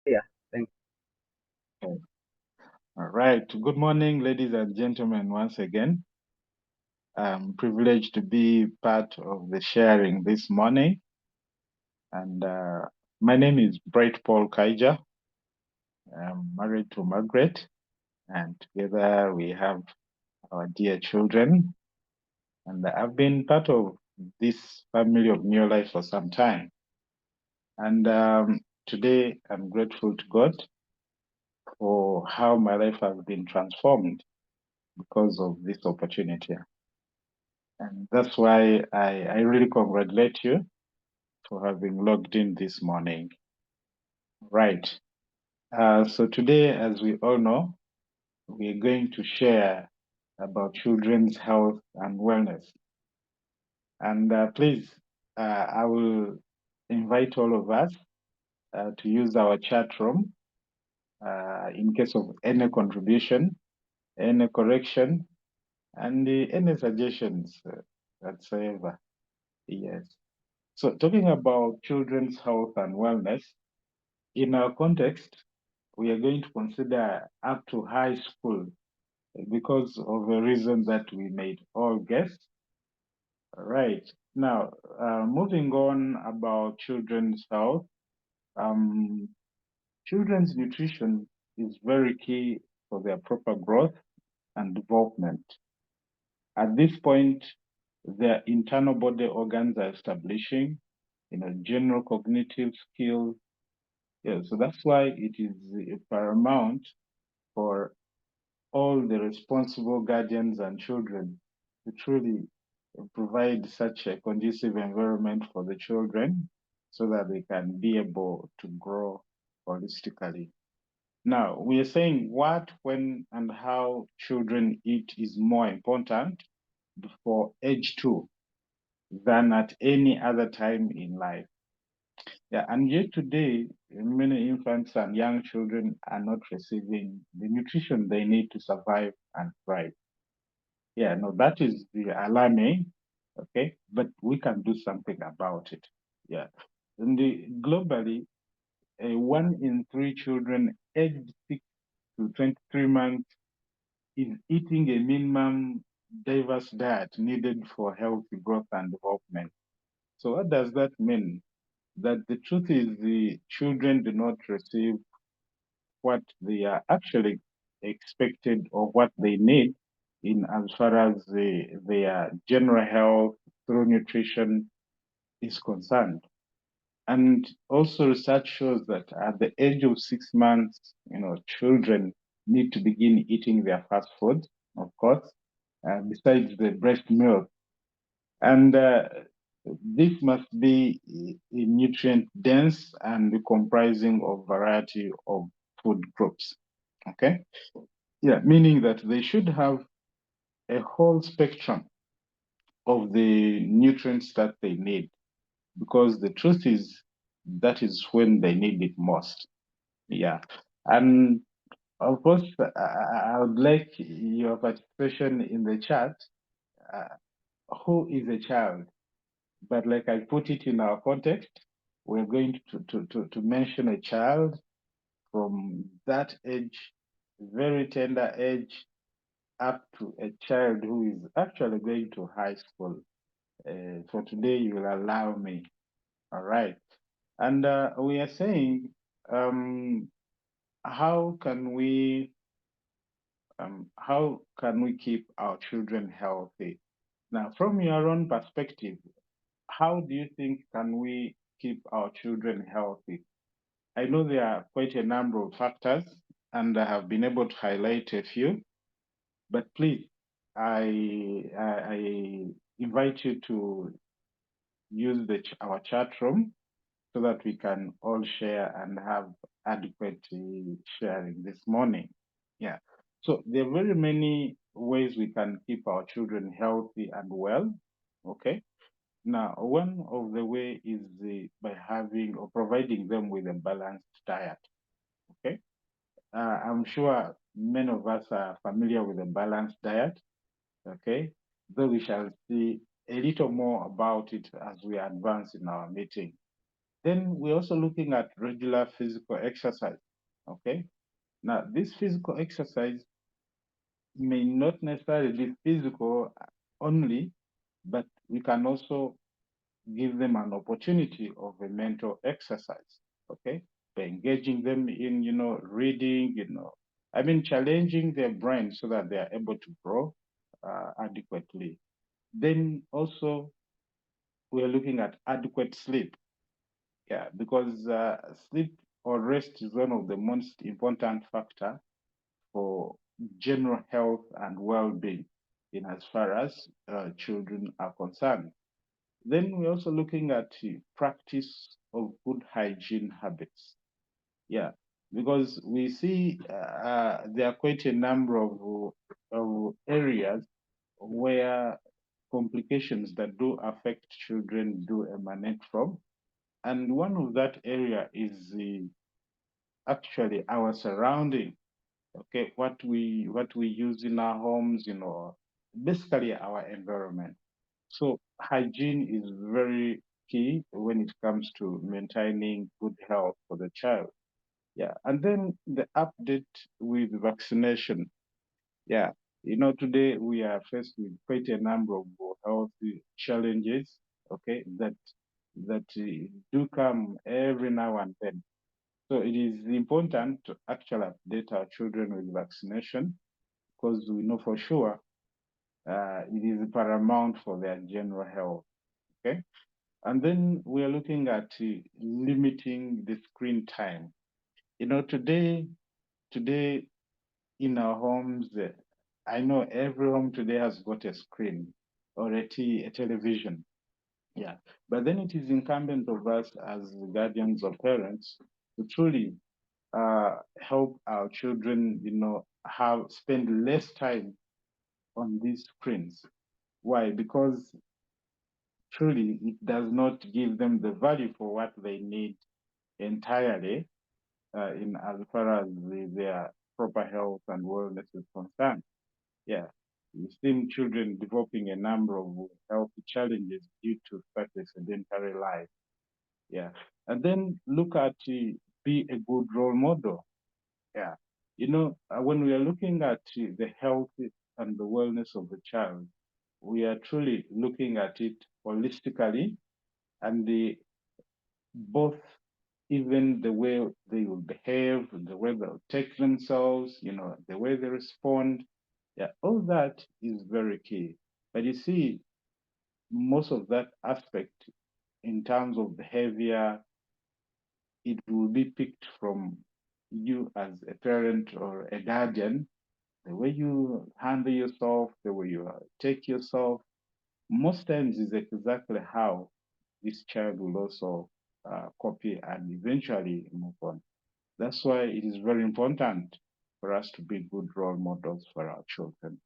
Yeah, thank Okay. All right. Good morning, ladies and gentlemen, once again. I'm privileged to be part of the sharing this morning. And my name is Bright Paul Kaija. I'm married to Margaret, and together we have our dear children. And I've been part of this family of Neolife for some time. And today I'm grateful to God for how my life has been transformed because of this opportunity. And that's why I really congratulate you for having logged in this morning. Right. So today, as we all know, we're going to share about children's health and wellness. And please, I will invite all of us to use our chat room in case of any contribution, any correction, and any suggestions whatsoever. Yes. So talking about children's health and wellness, in our context, we are going to consider up to high school because of a reason that we may all guess. Right. Now, moving on about children's health, um, children's nutrition is very key for their proper growth and development. At this point, their internal body organs are establishing, general cognitive skills. Yeah, so that's why it is paramount for all the responsible guardians and children to truly provide such a conducive environment for the children so that they can be able to grow holistically. Now, we are saying what, when, and how children eat is more important before age 2 than at any other time in life. Yeah, and yet today, many infants and young children are not receiving the nutrition they need to survive and thrive. Yeah, no, that is the alarming, okay, but we can do something about it. Yeah, and globally, 1 in 3 children aged 6 to 23 months is eating a minimum diverse diet needed for healthy growth and development. So what does that mean? That the truth is the children do not receive what they are actually expected or what they need in as far as their general health through nutrition is concerned. And also research shows that at the age of 6 months, children need to begin eating their fast food, of course, besides the breast milk. And this must be nutrient dense and comprising of variety of food groups. Okay. Yeah, meaning that they should have a whole spectrum of the nutrients that they need, because the truth is that is when they need it most. Yeah. And of course, I would like your participation in the chat. Uh, who is a child? But like I put it in our context, we're going to mention a child from that age, very tender age, up to a child who is actually going to high school. For today, you will allow me. All right. And we are saying, um, how can we keep our children healthy? Now, from your own perspective, how do you think can we keep our children healthy? I know there are quite a number of factors, and I have been able to highlight a few. But please, I invite you to use our chat room so that we can all share and have adequate sharing this morning. Yeah. So there are very many ways we can keep our children healthy and well. Okay. Now, one of the way is by having or providing them with a balanced diet. Okay. I'm sure many of us are familiar with a balanced diet. Okay. Though we shall see a little more about it as we advance in our meeting. Then we're also looking at regular physical exercise. Okay. Now, this physical exercise may not necessarily be physical only, but we can also give them an opportunity of a mental exercise, okay? By engaging them in, reading, I mean, challenging their brain so that they are able to grow adequately. Then also, we are looking at adequate sleep. Yeah, because sleep or rest is one of the most important factor for general health and well-being in as far as children are concerned. Then we're also looking at the practice of good hygiene habits. Yeah, because we see there are quite a number of areas where complications that do affect children do emanate from. And one of that area is actually our surrounding. Okay, what we use in our homes, basically our environment. So hygiene is very key when it comes to maintaining good health for the child. Yeah, and then the update with vaccination. Yeah, today we are faced with quite a number of health challenges. Okay, that do come every now and then. So it is important to actually update our children with vaccination because we know for sure it is paramount for their general health. Okay. And then we are looking at limiting the screen time. Today in our homes, I know every home today has got a screen or a television. Yeah. But then it is incumbent of us as guardians or parents to truly help our children, have spend less time on these screens. Why? Because truly it does not give them the value for what they need entirely in as far as their proper health and wellness is concerned. Yeah, we've seen children developing a number of health challenges due to such a sedentary life. Yeah, and then look at be a good role model. Yeah, when we are looking at the health and the wellness of the child, we are truly looking at it holistically and both even the way they will behave, the way they'll take themselves, the way they respond. Yeah, all that is very key. But you see, most of that aspect in terms of behavior, it will be picked from you as a parent or a guardian, the way you handle yourself, the way you take yourself, most times is exactly how this child will also copy and eventually move on. That's why it is very important for us to be good role models for our children.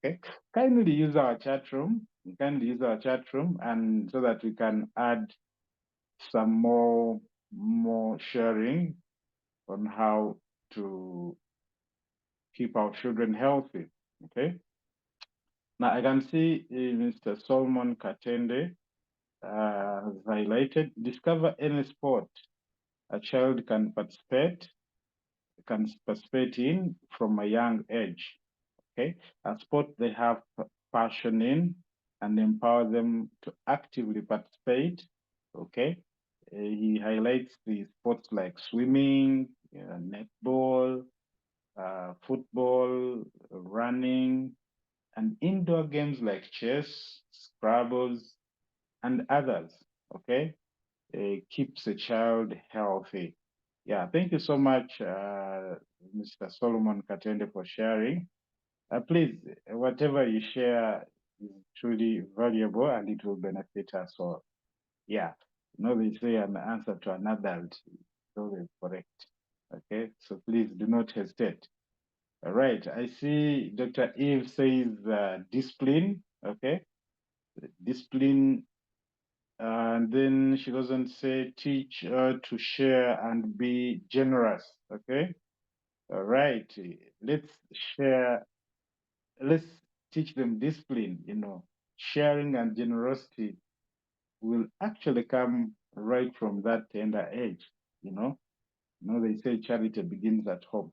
Okay, kindly use our chat room. Kindly use our chat room, and so that we can add some more sharing on how to keep our children healthy. Okay. Now I can see Mr. Solomon Katende has highlighted, discover any sport a child can participate in from a young age. Okay, a sport they have passion in, and empower them to actively participate. Okay, he highlights the sports like swimming, netball, football, running, and indoor games like chess, Scrabbles, and others. Okay, keeps a child healthy. Yeah, thank you so much, Mr. Solomon Katende, for sharing. Please, whatever you share is truly valuable and it will benefit us all. Yeah, they say an answer to an adult is always correct. Okay, so please do not hesitate. All right, I see Dr. Eve says discipline. Okay, discipline. And then she doesn't say teach to share and be generous. Okay, all right, let's share, let's teach them discipline. Sharing and generosity will actually come right from that tender age. They say charity begins at home.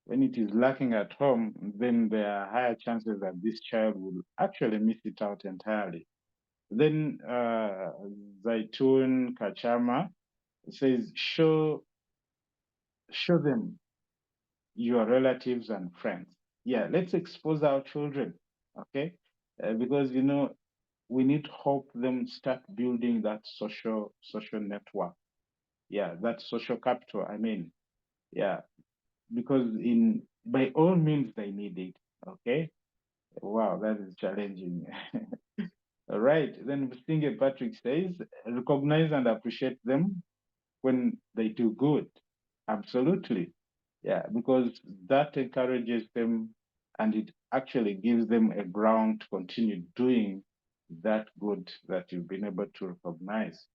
When it is lacking at home, then there are higher chances that this child will actually miss it out entirely. Then Zaitun Kachama says, show them your relatives and friends. Yeah, let's expose our children, okay? Because we need to help them start building that social network. Yeah, that social capital. I mean, yeah, because in by all means they need it. Okay. Wow, that is challenging. All right. Then Stinger Patrick says, recognize and appreciate them when they do good. Absolutely. Yeah, because that encourages them and it actually gives them a ground to continue doing that good that you've been able to recognize.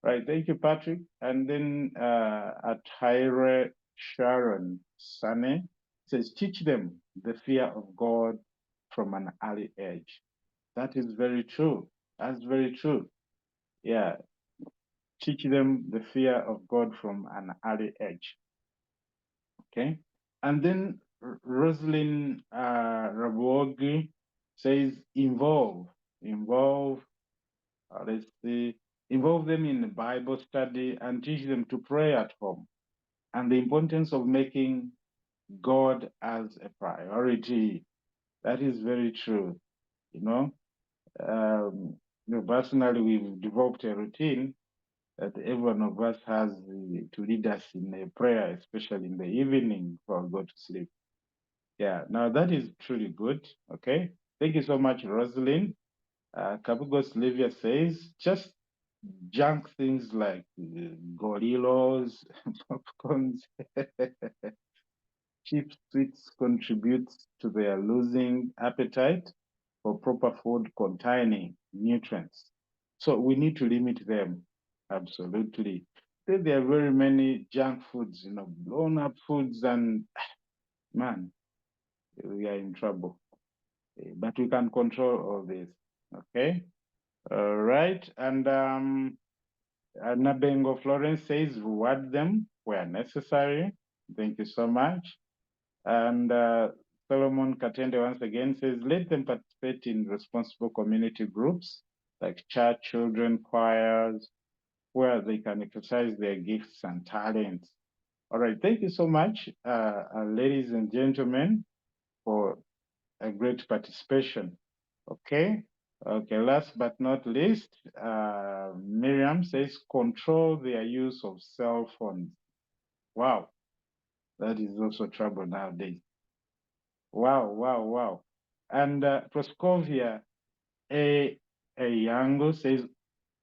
Right. Thank you, Patrick. And then at Hire Sharon Sane says, teach them the fear of God from an early age. That is very true. That's very true. Yeah. Teach them the fear of God from an early age. Okay. And then Rosalind Rabuogi says, involve, let's see, involve them in the Bible study and teach them to pray at home and the importance of making God as a priority. That is very true. You know, personally, we've developed a routine that every one of us has to lead us in a prayer, especially in the evening before we go to sleep. Yeah, now that is truly good. Okay. Thank you so much, Rosalind. Kabugos Livia says, just junk things like gorillas, popcorns, cheap sweets contributes to their losing appetite for proper food containing nutrients. So we need to limit them. Absolutely. There are very many junk foods, blown up foods, and man, we are in trouble. But we can control all this. Okay. All right. And Nabengo Florence says, reward them where necessary. Thank you so much. And Solomon Katende once again says, let them participate in responsible community groups like church, children, choirs, where they can exercise their gifts and talents. All right, thank you so much, ladies and gentlemen, for a great participation. Okay, last but not least, Miriam says, control their use of cell phones. Wow, that is also trouble nowadays. Wow. And Proskovia a Yango says,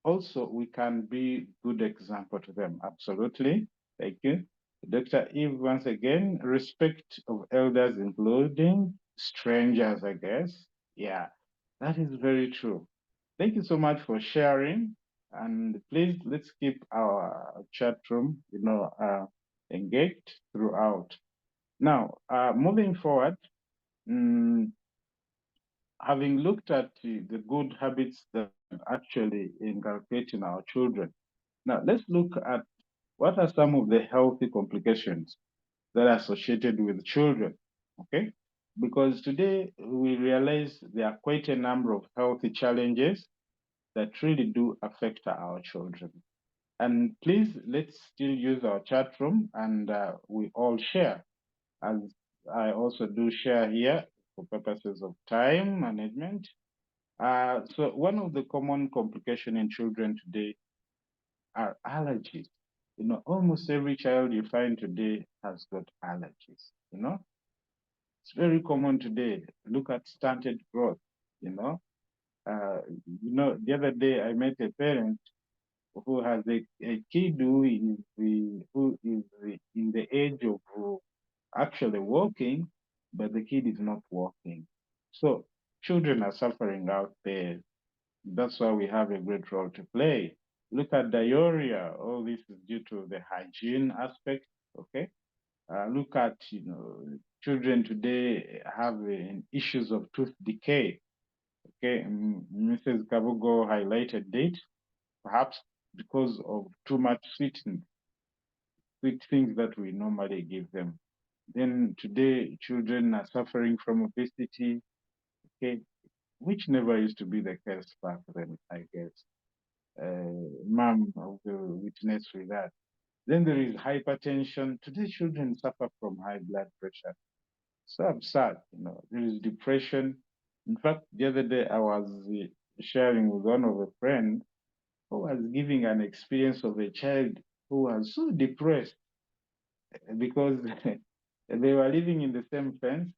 also, we can be good example to them. Absolutely. Thank you. Dr. Eve, once again, respect of elders, including strangers, I guess. Yeah, that is very true. Thank you so much for sharing. And please, let's keep our chat room, engaged throughout. Now, moving forward, mm, having looked at the good habits that actually inculcate in our children, now let's look at what are some of the healthy complications that are associated with children, okay? Because today we realize there are quite a number of healthy challenges that really do affect our children. And please, let's still use our chat room and we all share, as I also do share here for purposes of time management. So one of the common complications in children today are allergies. Almost every child you find today has got allergies. It's very common today. Look at stunted growth. You know, the other day I met a parent who has a kid who is in the age of actually walking, but the kid is not walking. So children are suffering out there. That's why we have a great role to play. Look at diarrhea. All this is due to the hygiene aspect. Okay. Look at children today have issues of tooth decay. Okay. Mrs. Kabugo highlighted it. Perhaps because of too much sweet things that we normally give them. Then today, children are suffering from obesity, okay, which never used to be the case back then, I guess. Mom will witness with that. Then there is hypertension. Today, children suffer from high blood pressure. So absurd, There is depression. In fact, the other day I was sharing with one of a friend who was giving an experience of a child who was so depressed because they were living in the same fence,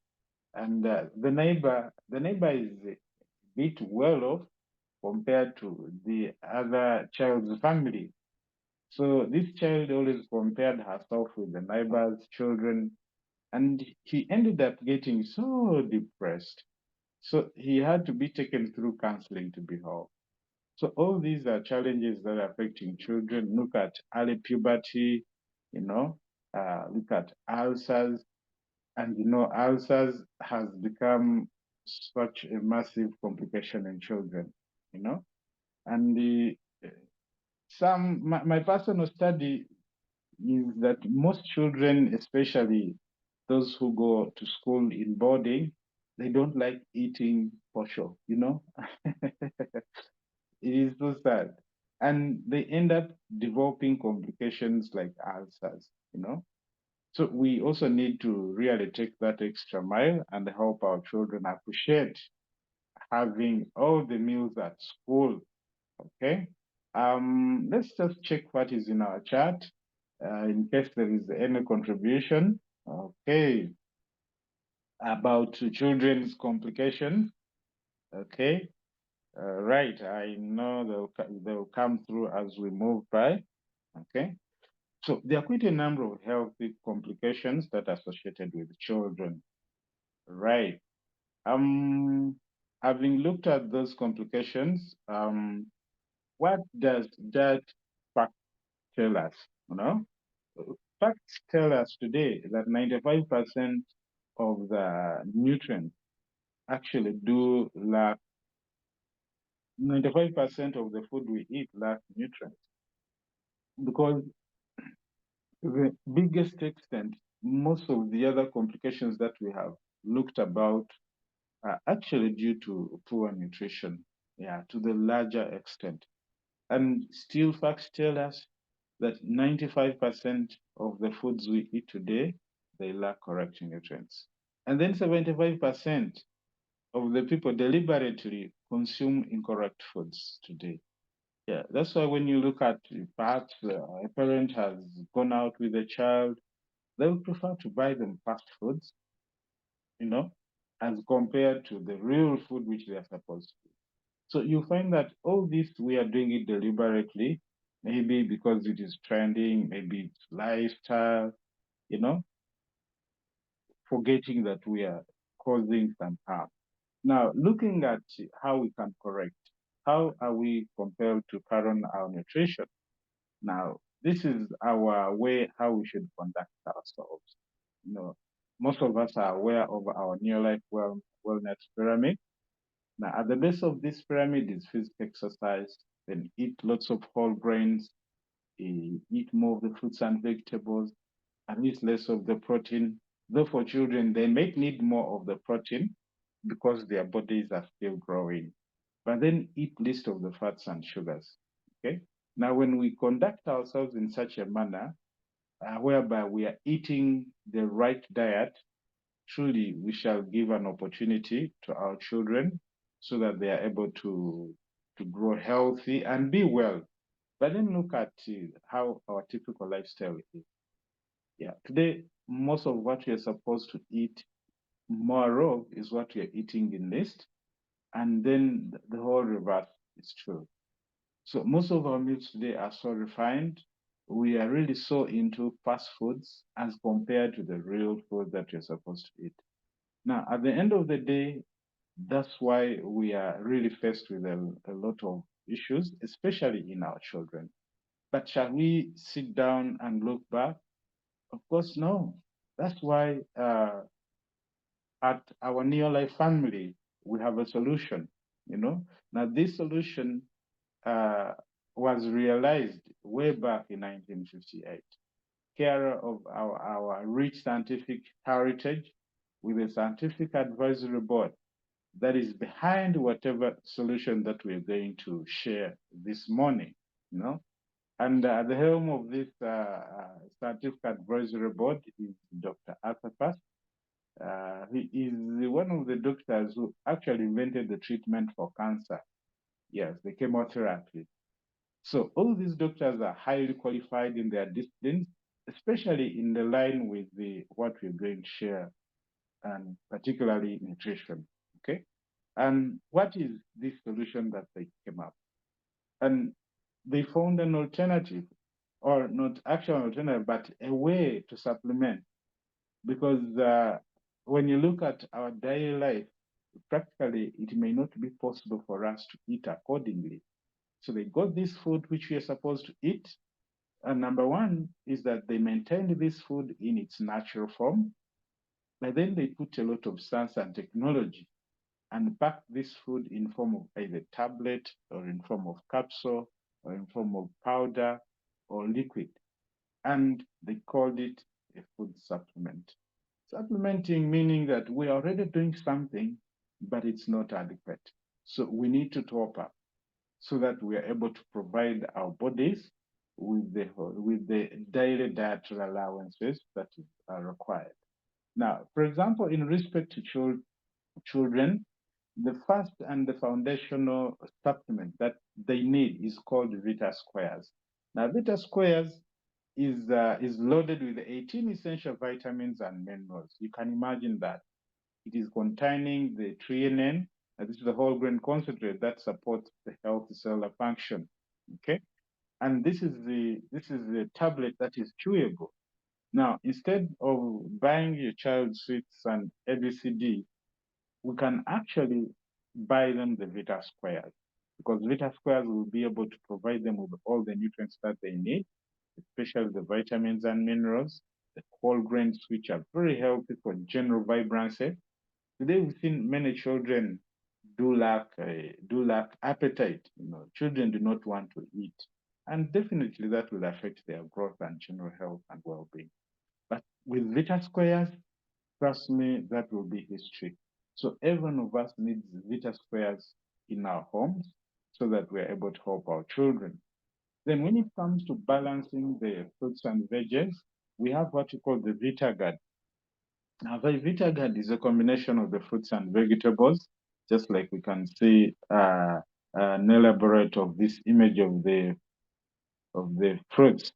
and the neighbor is a bit well off compared to the other child's family. So this child always compared herself with the neighbor's children, and he ended up getting so depressed. So he had to be taken through counseling to be helped. So all these are challenges that are affecting children. Look at early puberty, look at ulcers, and ulcers has become such a massive complication in children, you know. And my personal study is that most children, especially those who go to school in boarding, they don't like eating for sure, It is so sad. And they end up developing complications like ulcers. So we also need to really take that extra mile and help our children appreciate having all the meals at school. Okay. Let's just check what is in our chat in case there is any contribution. Okay. About children's complications. Okay. Right. I know they'll come through as we move by. Okay. So there are quite a number of healthy complications that are associated with children. Right. Having looked at those complications, what does that fact tell us? You know, Facts tell us today that 95% of the nutrients actually do lack, 95% of the food we eat lack nutrients because to the biggest extent, most of the other complications that we have looked about are actually due to poor nutrition, yeah, to the larger extent. And still, facts tell us that 95% of the foods we eat today, they lack correct nutrients. And then 75% of the people deliberately consume incorrect foods today. Yeah, that's why when you look at perhaps a parent has gone out with a child, they would prefer to buy them fast foods, you know, as compared to the real food which they are supposed to. So you find that all this we are doing it deliberately, maybe because it is trending, maybe it's lifestyle, you know, forgetting that we are causing some harm. Now, looking at how we can correct, how are we compelled to pattern our nutrition? Now, this is our way how we should conduct ourselves. You know, most of us are aware of our Neolife wellness pyramid. Now, at the base of this pyramid is physical exercise, then eat lots of whole grains, eat more of the fruits and vegetables, and eat less of the protein. Though for children, they may need more of the protein because their bodies are still growing. But then eat least of the fats and sugars. Okay. Now, when we conduct ourselves in such a manner, whereby we are eating the right diet, truly we shall give an opportunity to our children so that they are able to grow healthy and be well. But then look at how our typical lifestyle is. Yeah, today most of what we are supposed to eat more of is what we are eating in list, and then the whole reverse is true. So most of our meals today are so refined. We are really so into fast foods as compared to the real food that we're supposed to eat. Now, at the end of the day, that's why we are really faced with a lot of issues, especially in our children. But shall we sit down and look back? Of course, no. That's why at our Neolife family, we have a solution. Now this solution uh, was realized way back in 1958. Carer of our rich scientific heritage with a scientific advisory board that is behind whatever solution that we're going to share this morning, you know. And at the helm of this scientific advisory board is Dr. Arthur. He is one of the doctors who actually invented the treatment for cancer. Yes, the chemotherapy. So all these doctors are highly qualified in their disciplines, especially in the line with what we're going to share, and particularly nutrition. Okay. And what is this solution that they came up? And they found an alternative, or not actual alternative, but a way to supplement. Because when you look at our daily life, practically it may not be possible for us to eat accordingly. So they got this food which we are supposed to eat. And number one is that they maintained this food in its natural form, but then they put a lot of science and technology and pack this food in form of either tablet or in form of capsule or in form of powder or liquid. And they called it a food supplement. Supplementing meaning that we're already doing something, but it's not adequate. So we need to top up so that we are able to provide our bodies with the daily dietary allowances that are required. Now, for example, in respect to children, the first and the foundational supplement that they need is called Vita Squares. Now, Vita Squares is loaded with 18 essential vitamins and minerals. You can imagine that. It is containing the threonine, this is the whole grain concentrate that supports the healthy cellular function. Okay, and this is the tablet that is chewable. Now, instead of buying your child sweets and ABCD, we can actually buy them the Vita Squares, because Vita Squares will be able to provide them with all the nutrients that they need, especially the vitamins and minerals, the whole grains, which are very healthy for general vibrancy. Today, we've seen many children do lack appetite. Children do not want to eat, and definitely that will affect their growth and general health and well-being. But with Vita Squares, trust me, that will be history. So every one of us needs Vita Squares in our homes so that we're able to help our children. Then when it comes to balancing the fruits and veggies, we have what we call the Vita Guard. Now, the Vita Guard is a combination of the fruits and vegetables, just like we can see an elaborate of this image of the fruits.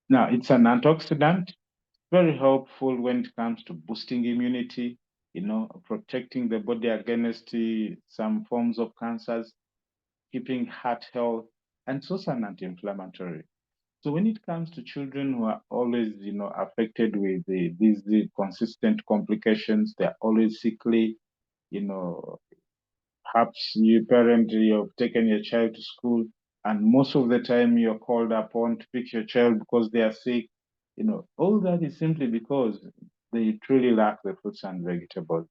Now, it's an antioxidant, very helpful when it comes to boosting immunity, protecting the body against some forms of cancers, keeping heart health, and it's also an anti-inflammatory. So when it comes to children who are always, affected with these consistent complications, they're always sickly, you know, perhaps you parent, you've taken your child to school, and most of the time you're called upon to pick your child because they are sick. All that is simply because they truly lack the fruits and vegetables.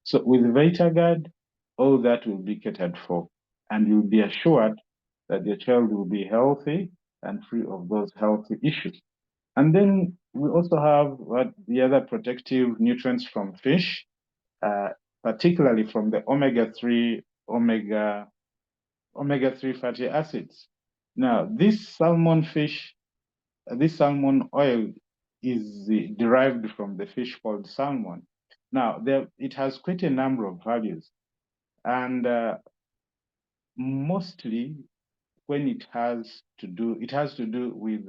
So with VitaGuard, all that will be catered for, and you'll be assured that your child will be healthy and free of those healthy issues. And then we also have what the other protective nutrients from fish, uh, particularly from the omega-3 fatty acids. Now, this salmon oil is derived from the fish called salmon. Now, it has quite a number of values, and mostly when it has to do with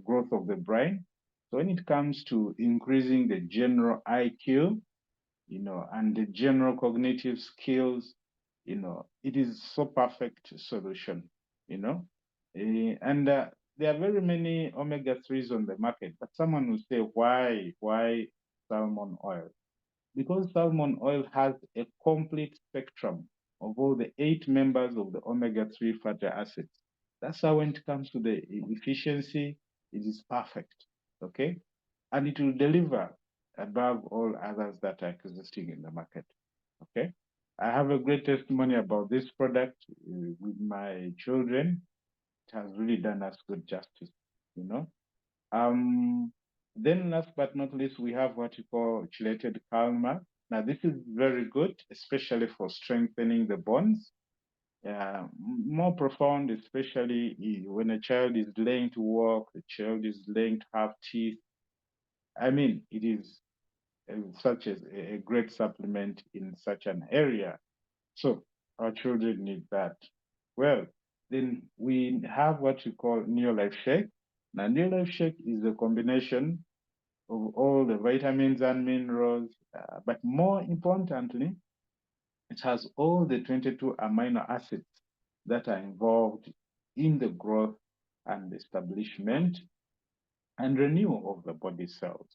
growth of the brain. So when it comes to increasing the general IQ, and the general cognitive skills, it is so perfect solution, you know. And there are very many omega-3s on the market, but someone will say, why salmon oil? Because salmon oil has a complete spectrum of all the 8 members of the omega-3 fatty acids. That's how when it comes to the efficiency, it is perfect, okay? And it will deliver above all others that are existing in the market, okay? I have a great testimony about this product with my children. it has really done us good justice, you know. Then last but not least, we have what you call chelated calmer. Now, this is very good, especially for strengthening the bones. More profound, especially when a child is laying to walk, the child is laying to have teeth. I mean, it is such as a great supplement in such an area. So our children need that. Well, then we have what we call Neolife Shake. Now, Neolife Shake is a combination of all the vitamins and minerals, but more importantly, it has all the 22 amino acids that are involved in the growth and establishment and renewal of the body cells.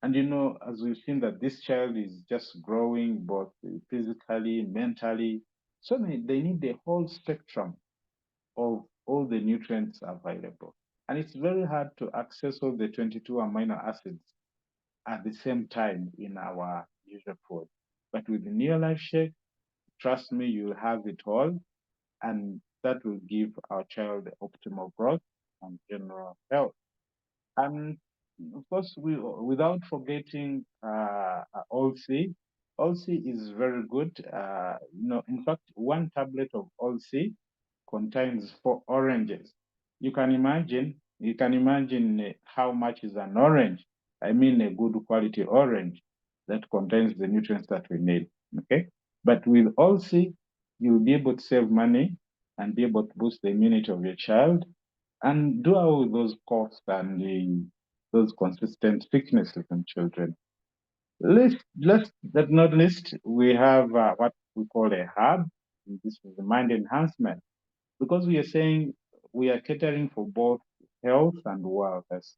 And as we've seen that this child is just growing both physically, mentally, so they need the whole spectrum of all the nutrients available. And it's very hard to access all the 22 amino acids at the same time in our usual food. But with the Neolife Shake, trust me, you'll have it all, and that will give our child optimal growth and general health. And of course, without forgetting All-C. All-C is very good. In fact, one tablet of All-C contains 4 oranges. You can imagine how much is an orange. I mean, a good quality orange that contains the nutrients that we need. Okay, but with All-C, you'll be able to save money and be able to boost the immunity of your child and do away with those coughs and those consistent sicknesses in children. Last but not least, we have what we call a hub. This is the mind enhancement because we are saying we are catering for both health and wellness.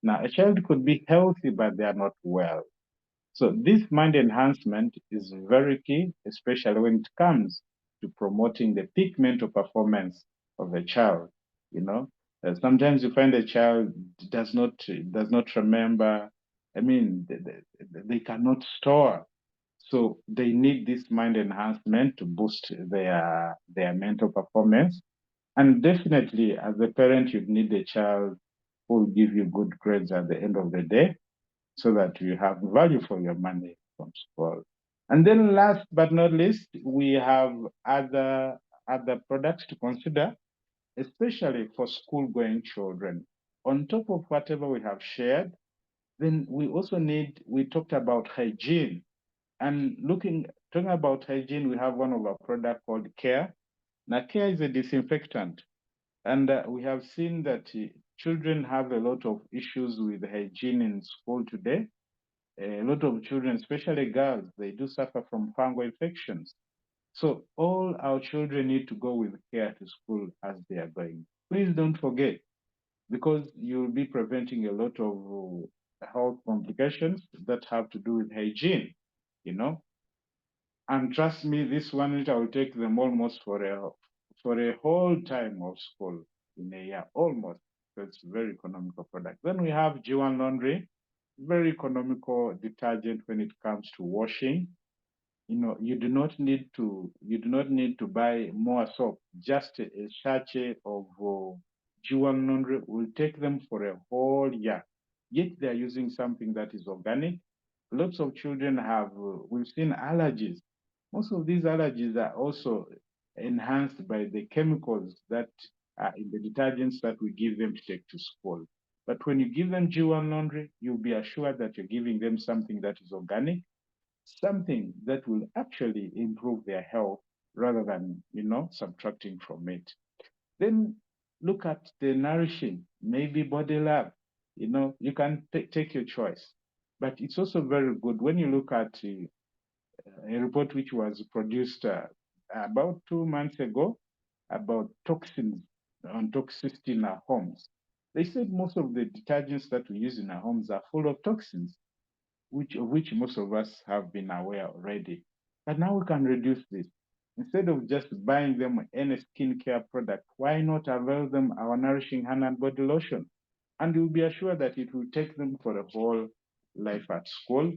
Now, a child could be healthy, but they are not well. So this mind enhancement is very key, especially when it comes to promoting the peak mental performance of a child. You know, sometimes you find a child does not remember. I mean, they cannot store. So they need this mind enhancement to boost their mental performance. And definitely, as a parent, you need a child who will give you good grades at the end of the day so that you have value for your money from school. And then last but not least, we have other products to consider, especially for school-going children. On top of whatever we have shared, then we talked about hygiene. And talking about hygiene, we have one of our products called Care. Now, Care is a disinfectant. And we have seen that children have a lot of issues with hygiene in school today. A lot of children, especially girls, they do suffer from fungal infections. So all our children need to go with care to school as they are going. Please don't forget, because you'll be preventing a lot of health complications that have to do with hygiene, you know. And trust me, this one I will take them almost for a whole time of school in a year, almost. So it's a very economical product. Then we have G1 Laundry, very economical detergent when it comes to washing. You do not need to buy more soap. Just a sachet of G1 laundry will take them for a whole year. Yet they are using something that is organic. Lots of children we've seen allergies. Most of these allergies are also enhanced by the chemicals that are in the detergents that we give them to take to school. But when you give them G1 laundry, you'll be assured that you're giving them something that is organic, something that will actually improve their health rather than, subtracting from it. Then look at the nourishing, maybe body love. You can take your choice. But it's also very good when you look at a report which was produced about 2 months ago about toxins on toxicity in our homes. They said most of the detergents that we use in our homes are full of toxins, which most of us have been aware already. But now we can reduce this. Instead of just buying them any skincare product, why not avail them our nourishing hand and body lotion? And you'll be assured that it will take them for a whole life at school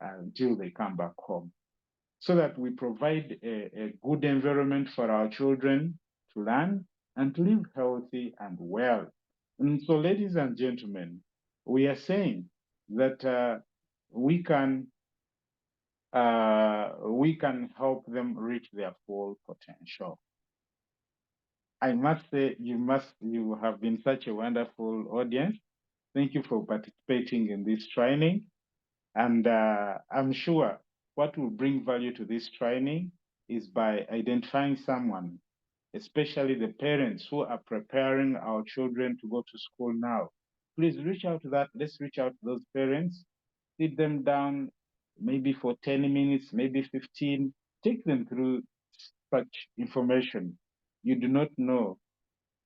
until they come back home. So that we provide a good environment for our children to learn, and to live healthy and well. And so, ladies and gentlemen, we are saying that we can help them reach their full potential. I must say, you have been such a wonderful audience. Thank you for participating in this training. And I'm sure what will bring value to this training is by identifying someone, especially the parents who are preparing our children to go to school now. Please reach out to that. Let's reach out to those parents, sit them down, maybe for 10 minutes, maybe 15, take them through such information. You do not know,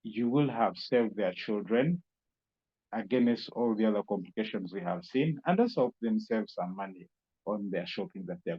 you will have saved their children against all the other complications we have seen, and also help them save some money on their shopping that they're